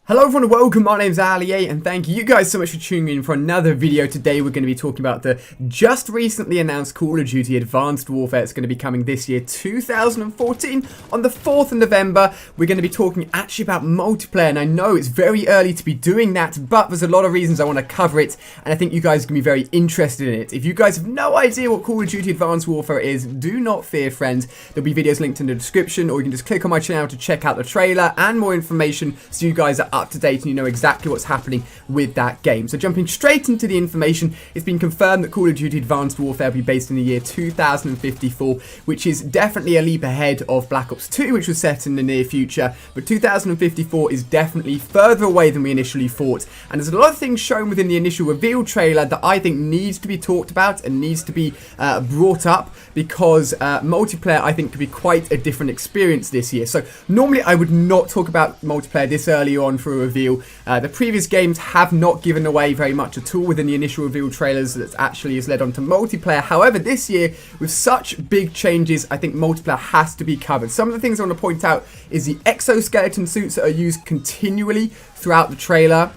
Hello everyone and welcome, my name's Ali and thank you guys so much for tuning in for another video. Today we're going to be talking about the just recently announced Call of Duty Advanced Warfare. It's going to be coming this year, 2014, on the 4th of November. We're going to be talking actually about multiplayer, and I know it's very early to be doing that, but there's a lot of reasons I want to cover it, and I think you guys are going to be very interested in it. If you guys have no idea what Call of Duty Advanced Warfare is, do not fear, friends. There'll be videos linked in the description, or you can just click on my channel to check out the trailer and more information so you guys are up to date and you know exactly what's happening with that game. So jumping straight into the information, it's been confirmed that Call of Duty Advanced Warfare will be based in the year 2054, which is definitely a leap ahead of Black Ops 2, which was set in the near future, but 2054 is definitely further away than we initially thought, and there's a lot of things shown within the initial reveal trailer that I think needs to be talked about and needs to be brought up, because multiplayer I think could be quite a different experience this year. So normally I would not talk about multiplayer this early on for a reveal. The previous games have not given away very much at all within the initial reveal trailers that actually has led on to multiplayer. However, this year, with such big changes, I think multiplayer has to be covered. Some of the things I want to point out is the exoskeleton suits that are used continually throughout the trailer.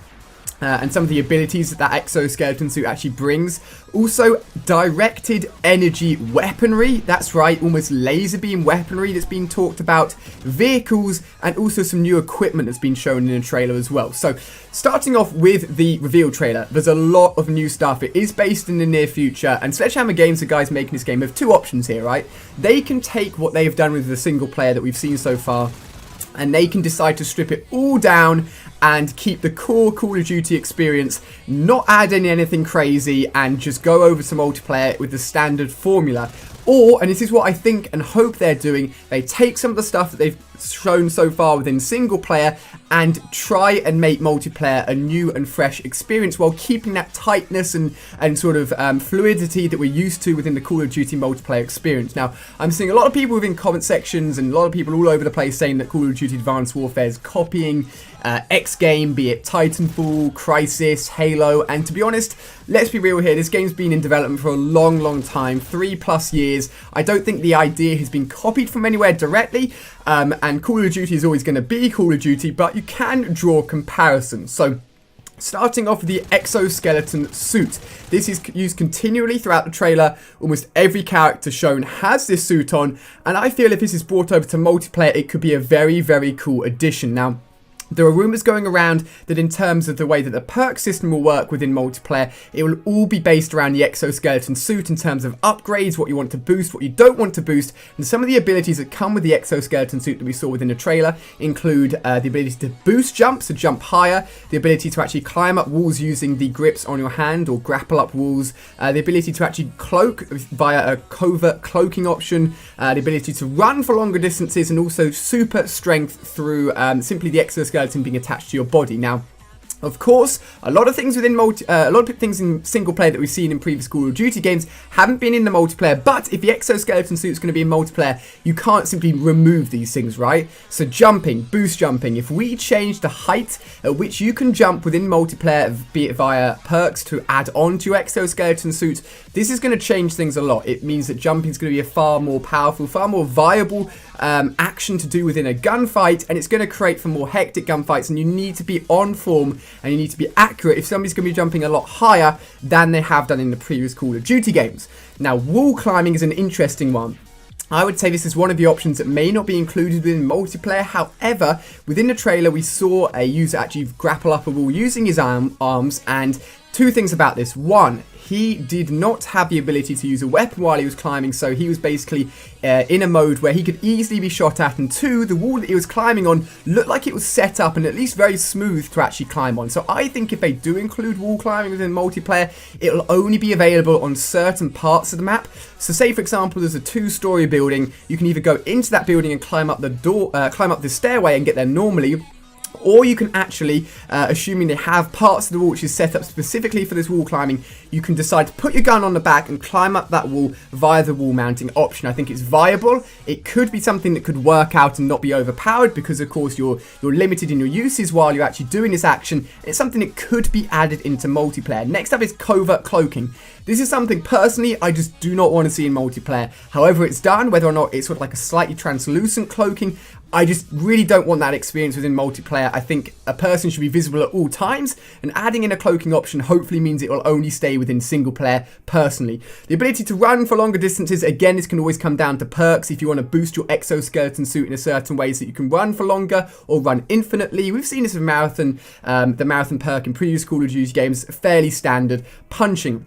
And some of the abilities that exoskeleton suit actually brings. Also, directed energy weaponry, that's right, almost laser beam weaponry that's been talked about, vehicles, and also some new equipment that's been shown in the trailer as well. So, starting off with the reveal trailer, there's a lot of new stuff. It is based in the near future, and Sledgehammer Games, the guys making this game, have two options here, right? They can take what they've done with the single player that we've seen so far, and they can decide to strip it all down and keep the core Call of Duty experience, not add in anything crazy, and just go over to multiplayer with the standard formula. Or, and this is what I think and hope they're doing, they take some of the stuff that they've shown so far within single player and try and make multiplayer a new and fresh experience while keeping that tightness and sort of fluidity that we're used to within the Call of Duty multiplayer experience. Now, I'm seeing a lot of people within comment sections and a lot of people all over the place saying that Call of Duty Advanced Warfare is copying X game, be it Titanfall, Crisis, Halo, and to be honest, let's be real here, this game's been in development for a long time, 3+ years. I don't think the idea has been copied from anywhere directly, and Call of Duty is always going to be Call of Duty, but you can draw comparisons. So, starting off with the exoskeleton suit. This is used continually throughout the trailer. Almost every character shown has this suit on, and I feel if this is brought over to multiplayer, it could be a very cool addition. Now, there are rumours going around that in terms of the way that the perk system will work within multiplayer, it will all be based around the exoskeleton suit in terms of upgrades, what you want to boost, what you don't want to boost, and some of the abilities that come with the exoskeleton suit that we saw within the trailer include the ability to boost jumps, to jump higher, the ability to actually climb up walls using the grips on your hand or grapple up walls, the ability to actually cloak via a covert cloaking option, the ability to run for longer distances, and also super strength through simply the exoskeleton being attached to your body. Now, of course, a lot of things within a lot of things in single player that we've seen in previous Call of Duty games haven't been in the multiplayer, but if the exoskeleton suit is going to be in multiplayer, you can't simply remove these things, right? So jumping, boost jumping, if we change the height at which you can jump within multiplayer, be it via perks to add on to your exoskeleton suit, this is going to change things a lot. It means that jumping is going to be a far more powerful, far more viable action to do within a gunfight, and it's going to create for more hectic gunfights, and you need to be on form and you need to be accurate if somebody's going to be jumping a lot higher than they have done in the previous Call of Duty games. Now, wall climbing is an interesting one. I would say this is one of the options that may not be included within multiplayer. However, within the trailer we saw a user actually grapple up a wall using his arms, and two things about this. One, he did not have the ability to use a weapon while he was climbing, so he was basically in a mode where he could easily be shot at, and two, the wall that he was climbing on looked like it was set up and at least very smooth to actually climb on. So I think if they do include wall climbing within multiplayer, it'll only be available on certain parts of the map. So say for example there's a 2-story building, you can either go into that building and climb up the door, climb up the stairway and get there normally, or you can actually, assuming they have parts of the wall which is set up specifically for this wall climbing, you can decide to put your gun on the back and climb up that wall via the wall mounting option. I think it's viable. It could be something that could work out and not be overpowered because, of course, you're limited in your uses while you're actually doing this action. It's something that could be added into multiplayer. Next up is covert cloaking. This is something, personally, I just do not want to see in multiplayer. However it's done, whether or not it's sort of like a slightly translucent cloaking, I just really don't want that experience within multiplayer. I think a person should be visible at all times, and adding in a cloaking option hopefully means it will only stay within single player personally. The ability to run for longer distances, again, this can always come down to perks. If you want to boost your exoskeleton suit in a certain way so that you can run for longer or run infinitely. We've seen this with Marathon, the Marathon perk in previous Call of Duty games, fairly standard. Punching.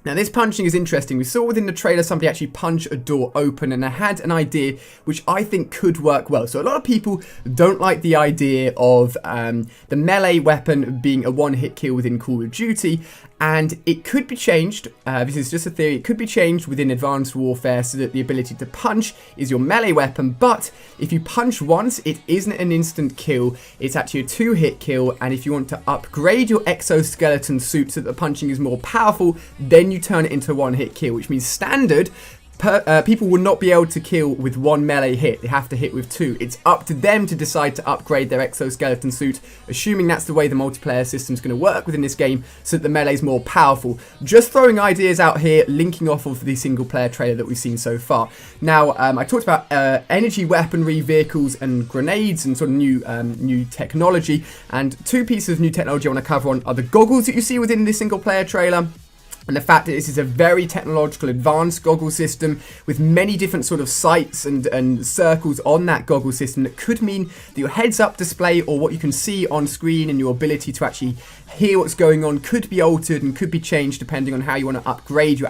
Now this punching is interesting. We saw within the trailer somebody actually punch a door open, and I had an idea which I think could work well. So a lot of people don't like the idea of the melee weapon being a one-hit kill within Call of Duty, and it could be changed. This is just a theory. It could be changed within Advanced Warfare so that the ability to punch is your melee weapon, but if you punch once, it isn't an instant kill. It's actually a two-hit kill, and if you want to upgrade your exoskeleton suit so that the punching is more powerful, then you turn it into a one-hit kill, which means standard people will not be able to kill with one melee hit. They have to hit with two. It's up to them to decide to upgrade their exoskeleton suit, assuming that's the way the multiplayer system is going to work within this game, so that the melee is more powerful. Just throwing ideas out here, linking off of the single player trailer that we've seen so far. Now, I talked about energy weaponry, vehicles, and grenades, and sort of new technology. And two pieces of new technology I want to cover on are the goggles that you see within this single player trailer, and the fact that this is a very technological advanced goggle system with many different sort of sights and circles on that goggle system that could mean that your heads up display, or what you can see on screen, and your ability to actually hear what's going on could be altered and could be changed depending on how you want to upgrade your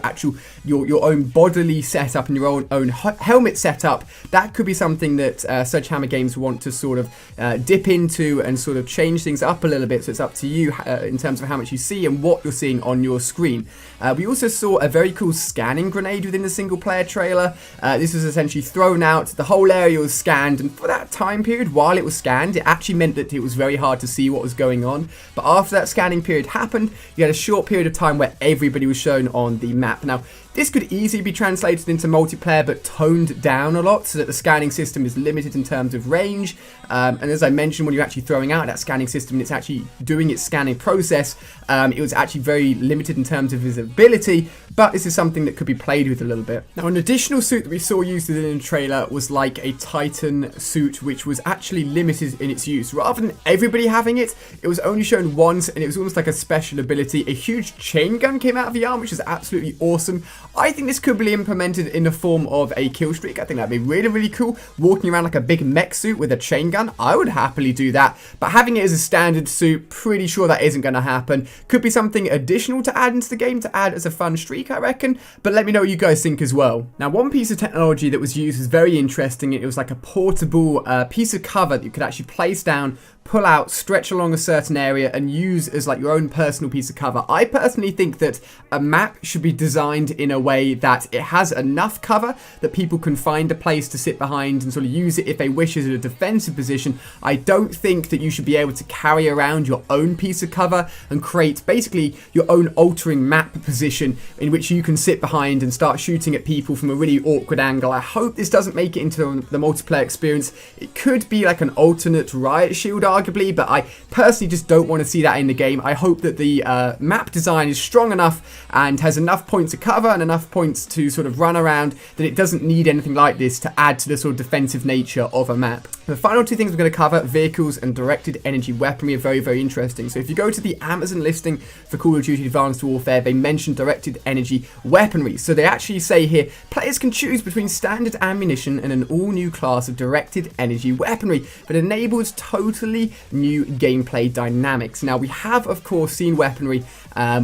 own bodily setup and your own helmet setup. That could be something that Sledgehammer Games want to sort of dip into and sort of change things up a little bit, so it's up to you in terms of how much you see and what you're seeing on your screen. We also saw a very cool scanning grenade within the single player trailer. This was essentially thrown out, the whole area was scanned, and for that time period while it was scanned, it actually meant that it was very hard to see what was going on. But after that scanning period happened, you had a short period of time where everybody was shown on the map. Now, this could easily be translated into multiplayer, but toned down a lot so that the scanning system is limited in terms of range. And as I mentioned, when you're actually throwing out that scanning system and it's actually doing its scanning process, it was actually very limited in terms of visibility, but this is something that could be played with a little bit. Now, an additional suit that we saw used within the trailer was like a Titan suit, which was actually limited in its use. Rather than everybody having it, it was only shown once, and it was almost like a special ability. A huge chain gun came out of the arm, which is absolutely awesome. I think this could be implemented in the form of a kill streak. I think that'd be really, really cool. Walking around like a big mech suit with a chain gun, I would happily do that. But having it as a standard suit, pretty sure that isn't going to happen. Could be something additional to add into the game, to add as a fun streak, I reckon. But let me know what you guys think as well. Now, one piece of technology that was used was very interesting. It was like a portable piece of cover that you could actually place down, pull out, stretch along a certain area, and use as like your own personal piece of cover. I personally think that a map should be designed in a way that it has enough cover that people can find a place to sit behind and sort of use it if they wish as a defensive position. I don't think that you should be able to carry around your own piece of cover and create basically your own altering map position in which you can sit behind and start shooting at people from a really awkward angle. I hope this doesn't make it into the multiplayer experience. It could be like an alternate riot shield, arguably, but I personally just don't want to see that in the game. I hope that the map design is strong enough and has enough points to cover and enough points to sort of run around that it doesn't need anything like this to add to the sort of defensive nature of a map. The final two things we're going to cover, vehicles and directed energy weaponry, are very, very interesting. So if you go to the Amazon listing for Call of Duty Advanced Warfare, they mention directed energy weaponry. So they actually say here, players can choose between standard ammunition and an all-new class of directed energy weaponry that enables totally new gameplay dynamics. Now, we have, of course, seen weaponry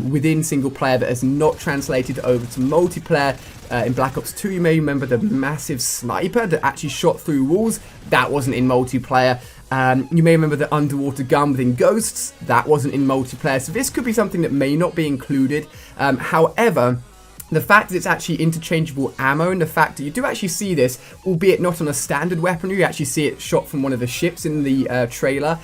within single player that has not translated over to multiplayer. In Black Ops 2, you may remember the massive sniper that actually shot through walls. That wasn't in multiplayer. You may remember the underwater gun within Ghosts. That wasn't in multiplayer. So this could be something that may not be included. However, the fact that it's actually interchangeable ammo, and the fact that you do actually see this, albeit not on a standard weaponry, you actually see it shot from one of the ships in the trailer,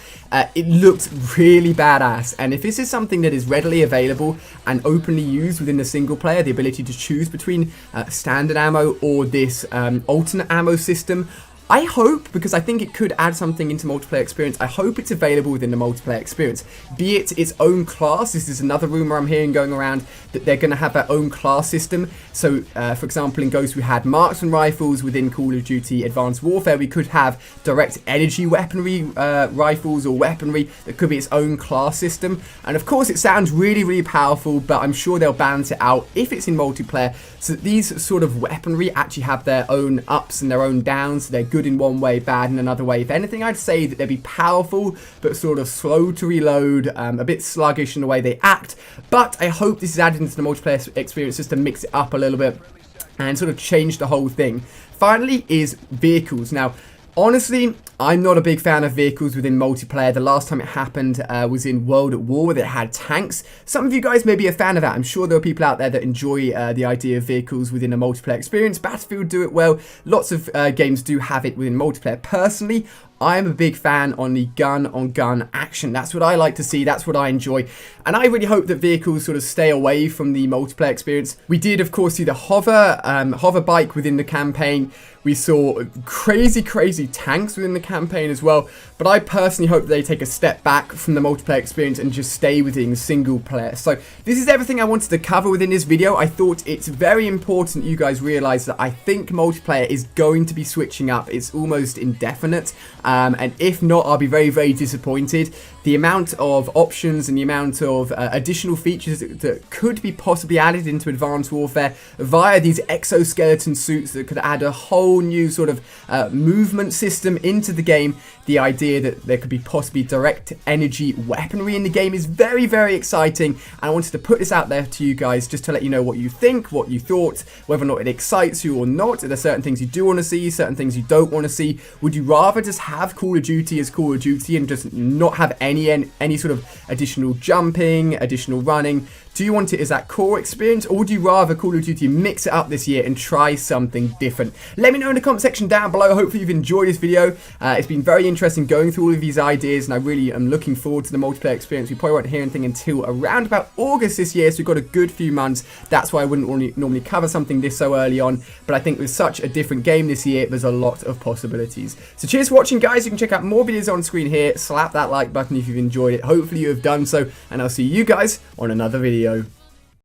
it looks really badass. And if this is something that is readily available and openly used within the single player, the ability to choose between standard ammo or this alternate ammo system, I hope, because I think it could add something into multiplayer experience, I hope it's available within the multiplayer experience. Be it its own class. This is another rumor I'm hearing going around, that they're going to have their own class system. So, for example, in Ghost we had marksman rifles. Within Call of Duty Advanced Warfare we could have direct energy weaponry rifles or weaponry that could be its own class system. And of course it sounds really, really powerful, but I'm sure they'll balance it out if it's in multiplayer, so that these sort of weaponry actually have their own ups and their own downs. So they're good in one way, bad in another way. If anything, I'd say that they'd be powerful but sort of slow to reload, a bit sluggish in the way they act. But I hope this is added into the multiplayer experience just to mix it up a little bit and sort of change the whole thing. Finally is vehicles. Now, honestly, I'm not a big fan of vehicles within multiplayer. The last time it happened was in World at War, where they had tanks. Some of you guys may be a fan of that. I'm sure there are people out there that enjoy the idea of vehicles within a multiplayer experience. Battlefield do it well. Lots of games do have it within multiplayer. Personally, I'm a big fan on the gun-on-gun action. That's what I like to see. That's what I enjoy. And I really hope that vehicles sort of stay away from the multiplayer experience. We did, of course, see the hover bike within the campaign. We saw crazy tanks within the campaign as well. But I personally hope that they take a step back from the multiplayer experience and just stay within single player. So this is everything I wanted to cover within this video. I thought it's very important you guys realize that I think multiplayer is going to be switching up. It's almost indefinite. And if not, I'll be very disappointed. The amount of options and the amount of additional features that could be possibly added into Advanced Warfare via these exoskeleton suits that could add a whole new sort of movement system into the game. The idea that there could be possibly direct energy weaponry in the game is very exciting, and I wanted to put this out there to you guys just to let you know what you think, what you thought, whether or not it excites you or not. Are there certain things you do want to see, certain things you don't want to see? Would you rather just have Call of Duty as Call of Duty and just not have any sort of additional jumping, additional running? Do you want it as that core experience, or would you rather Call of Duty mix it up this year and try something different? Let me know in the comment section down below. Hopefully you've enjoyed this video. It's been very interesting going through all of these ideas, and I really am looking forward to the multiplayer experience. We probably won't hear anything until around about August this year, so we've got a good few months. That's why I wouldn't normally cover something this so early on, but I think with such a different game this year, there's a lot of possibilities. So cheers for watching, guys. You can check out more videos on screen here. Slap that like button if you've enjoyed it. Hopefully you have done so, and I'll see you guys on another video.